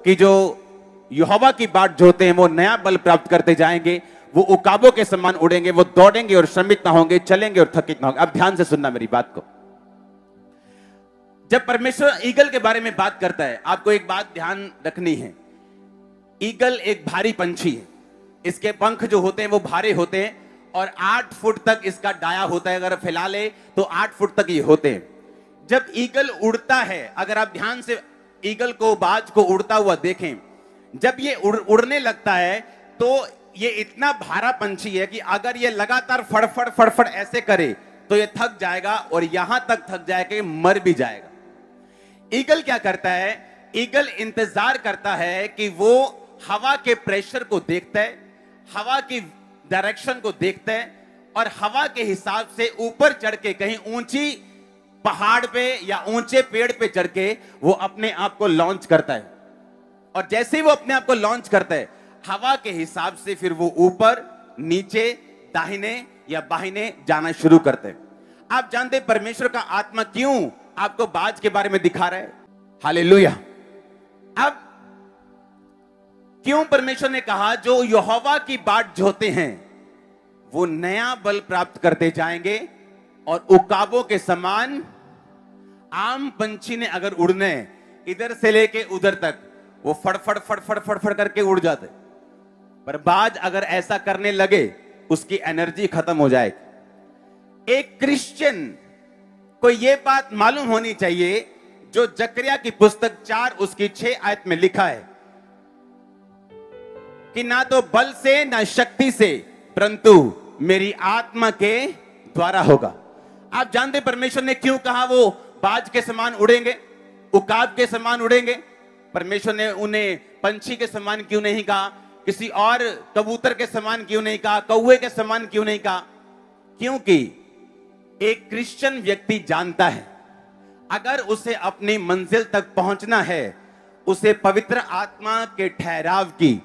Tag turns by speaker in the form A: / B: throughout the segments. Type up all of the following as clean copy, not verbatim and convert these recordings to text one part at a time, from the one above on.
A: कि जो यहोवा की बाट जोते हैं वो नया बल प्राप्त करते जाएंगे, वो उकाबों के समान उड़ेंगे, वो दौड़ेंगे और श्रमित ना होंगे, चलेंगे और थकित ना होंगे। अब ध्यान से सुनना मेरी बात को। जब परमेश्वर ईगल के बारे में बात करता है, आपको एक बात ध्यान रखनी है। ईगल एक भारी पंछी है, इसके पंख जो होते हैं वो भारे होते हैं और 8 फुट तक इसका डाया होता है। अगर फैला ले तो 8 फुट तक ये होते हैं। जब ईगल उड़ता है, अगर आप ध्यान से ईगल को, बाज को उड़ता हुआ देखें, जब ये उड़ने लगता है तो ये इतना भारा पंछी है कि अगर ये लगातार फड़फड़ फड़फड़ ऐसे करे तो ये थक जाएगा और यहां तक थक जाएगा कि मर भी जाएगा। ईगल क्या करता है? ईगल इंतजार करता है कि वो हवा के प्रेशर को देखता है, हवा की डायरेक्शन को देखता है और हवा के हिसाब से ऊपर चढ़ के, कहीं ऊंची पहाड़ पे या ऊंचे पेड़ पे चढ़ के वो अपने आप को लॉन्च करता है। और जैसे ही वो अपने आप को लॉन्च करता है, हवा के हिसाब से फिर वो ऊपर, नीचे, दाहिने या बाहिने जाना शुरू करते हैं। आप जानते हैं परमेश्वर का आत्मा क्यों आपको बाज के बारे में दिखा रहा है? हालेलुया। अब क्यों परमेश्वर ने कहा जो यहोवा की बाट जोते हैं वो नया बल प्राप्त करते जाएंगे और उकाबों के समान। आम पंछी ने अगर उड़ने इधर से लेके उधर तक वो फड़फड़ फड़फड़ फड़फड़ करके उड़ जाते, पर बाज अगर ऐसा करने लगे उसकी एनर्जी खत्म हो जाएगी। एक क्रिश्चियन को यह बात मालूम होनी चाहिए जो जकरिया की पुस्तक 4 उसकी 6 आयत में लिखा है कि ना तो बल से ना शक्ति से परंतु मेरी आत्मा के द्वारा होगा। आप जानते परमेश्वर ने क्यों कहा वो बाज के समान उड़ेंगे, उकाब के समान उड़ेंगे? परमेश्वर ने उन्हें पंछी के समान क्यों नहीं कहा? किसी और कबूतर के समान क्यों नहीं कहा? कौवे के समान क्यों नहीं कहा? क्योंकि एक क्रिश्चियन व्यक्ति जानता है अगर उसे अपनी मंजिल तक पहुंचना है, उसे पवित्र आत्मा के ठहराव की,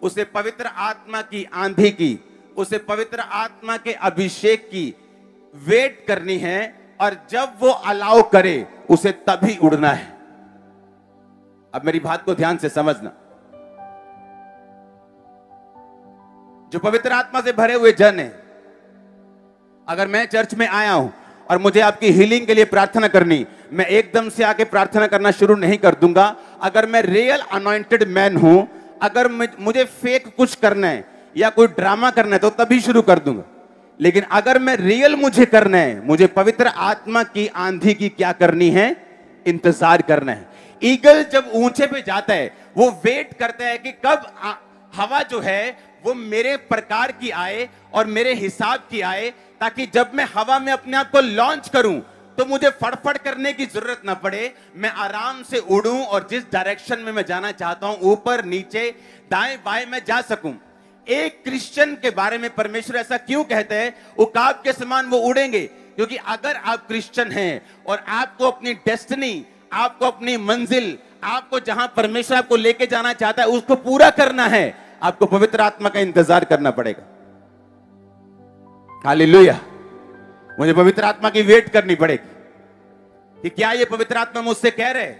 A: उसे पवित्र आत्मा की आंधी की, उसे पवित्र आत्मा के अभिषेक की वेट करनी है और जब वो अलाउ करे उसे तभी उड़ना है। अब मेरी बात को ध्यान से समझना। जो पवित्र आत्मा से भरे हुए जन है, अगर मैं चर्च में आया हूं और मुझे आपकी हीलिंग के लिए प्रार्थना करनी, मैं एकदम से आके प्रार्थना करना शुरू नहीं कर दूंगा। अगर मैं रियल अनॉइंटेड मैन हूं, अगर मुझे फेक कुछ करना है या कोई ड्रामा करना है तो तभी शुरू कर दूंगा। लेकिन अगर मैं रियल मुझे करना है, मुझे पवित्र आत्मा की आंधी की क्या करनी है? इंतजार करना है। ईगल जब ऊंचे पे जाता है वो वेट करता है कि कब हवा जो है वो मेरे प्रकार की आए और मेरे हिसाब की आए, ताकि जब मैं हवा में अपने आप को लॉन्च करूं तो मुझे फड़फड़ करने की जरूरत ना पड़े, मैं आराम से उड़ूं और जिस डायरेक्शन में मैं जाना चाहता हूं, ऊपर नीचे दाएं बाएं मैं जा सकूं। एक क्रिश्चियन के बारे में परमेश्वर ऐसा क्यों कहते हैं उकाब के समान वो उड़ेंगे? क्योंकि अगर आप क्रिश्चियन हैं और आपको अपनी डेस्टिनी, आपको अपनी मंजिल, आपको जहां परमेश्वर आपको लेके जाना चाहता है उसको पूरा करना है, आपको पवित्र आत्मा का इंतजार करना पड़ेगा। हालेलुया। मुझे पवित्र आत्मा की वेट करनी पड़ेगी कि क्या ये पवित्र आत्मा मुझसे कह रहे,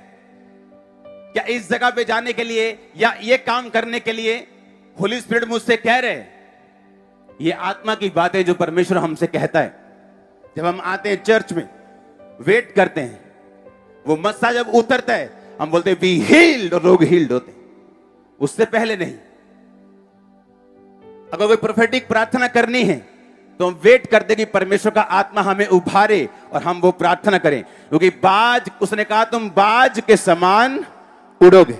A: क्या इस जगह पे जाने के लिए या ये काम करने के लिए होली स्पिरिट मुझसे कह रहे। ये आत्मा की बातें जो परमेश्वर हमसे कहता है। जब हम आते हैं चर्च में, वेट करते हैं, वो मस्सा जब उतरता है हम बोलते हैं बी हील्ड और लोग हील्ड होते हैं, उससे पहले नहीं। अगर कोई प्रोफेटिक प्रार्थना करनी है तो हम वेट करते कि परमेश्वर का आत्मा हमें उभारे और हम वो प्रार्थना करें, क्योंकि बाज, उसने कहा तुम बाज के समान उड़ोगे।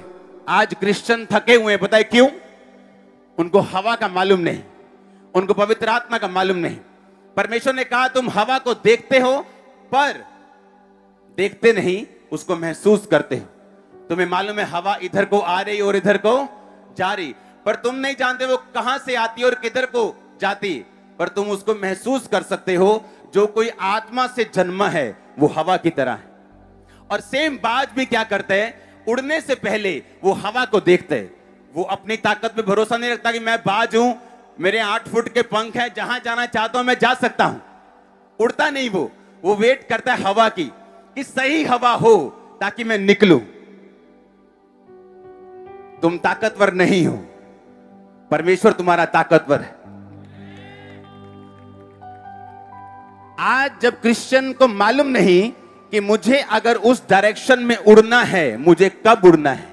A: आज क्रिश्चियन थके हुए हैं, पता है क्यों? उनको हवा का मालूम नहीं, उनको पवित्र आत्मा का मालूम नहीं। परमेश्वर ने कहा तुम हवा को देखते हो पर देखते नहीं, उसको महसूस करते हो। तुम्हें मालूम है हवा इधर को आ रही और इधर को जा रही, पर तुम नहीं जानते वो कहां से आती और किधर को जाती, पर तुम उसको महसूस कर सकते हो। जो कोई आत्मा से जन्मा है वो हवा की तरह है। और सेम बाज भी क्या करते हैं? उड़ने से पहले वो हवा को देखते हैं। वो अपनी ताकत पे भरोसा नहीं रखता कि मैं बाज हूं, मेरे 8 फुट के पंख हैं, जहां जाना चाहता हूं मैं जा सकता हूं। उड़ता नहीं वो वेट करता है हवा की, कि सही हवा हो ताकि मैं निकलूं। तुम ताकतवर नहीं हो, परमेश्वर तुम्हारा ताकतवर है। आज जब क्रिश्चियन को मालूम नहीं कि मुझे अगर उस डायरेक्शन में उड़ना है, मुझे कब उड़ना है।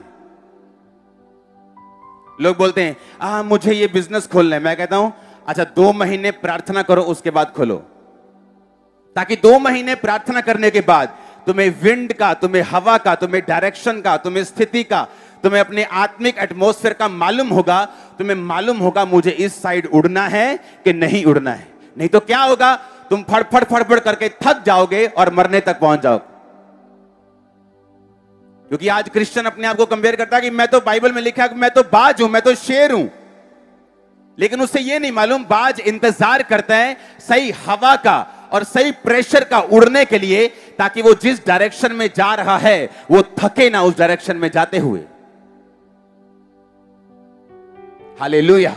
A: लोग बोलते हैं मुझे ये बिजनेस खोलना है। मैं कहता हूं अच्छा 2 महीने प्रार्थना करो, उसके बाद खोलो, ताकि 2 महीने प्रार्थना करने के बाद तुम्हें विंड का, तुम्हें हवा का, तुम्हें डायरेक्शन का, तुम्हें स्थिति का, तुम्हें अपने आत्मिक एटमॉस्फेयर का मालूम होगा। तुम्हें मालूम होगा मुझे इस साइड उड़ना है कि नहीं उड़ना है। नहीं तो क्या होगा, तुम फड़फड़ फड़फड़ करके थक जाओगे और मरने तक पहुंच जाओगे। क्योंकि आज क्रिश्चियन अपने आप को कंपेयर करता है कि मैं तो बाइबल में लिखा है कि मैं तो बाज हूं, मैं तो शेर हूं। लेकिन उससे यह नहीं मालूम बाज इंतजार करता है सही हवा का और सही प्रेशर का उड़ने के लिए, ताकि वो जिस डायरेक्शन में जा रहा है वो थके ना उस डायरेक्शन में जाते हुए। हालेलुया।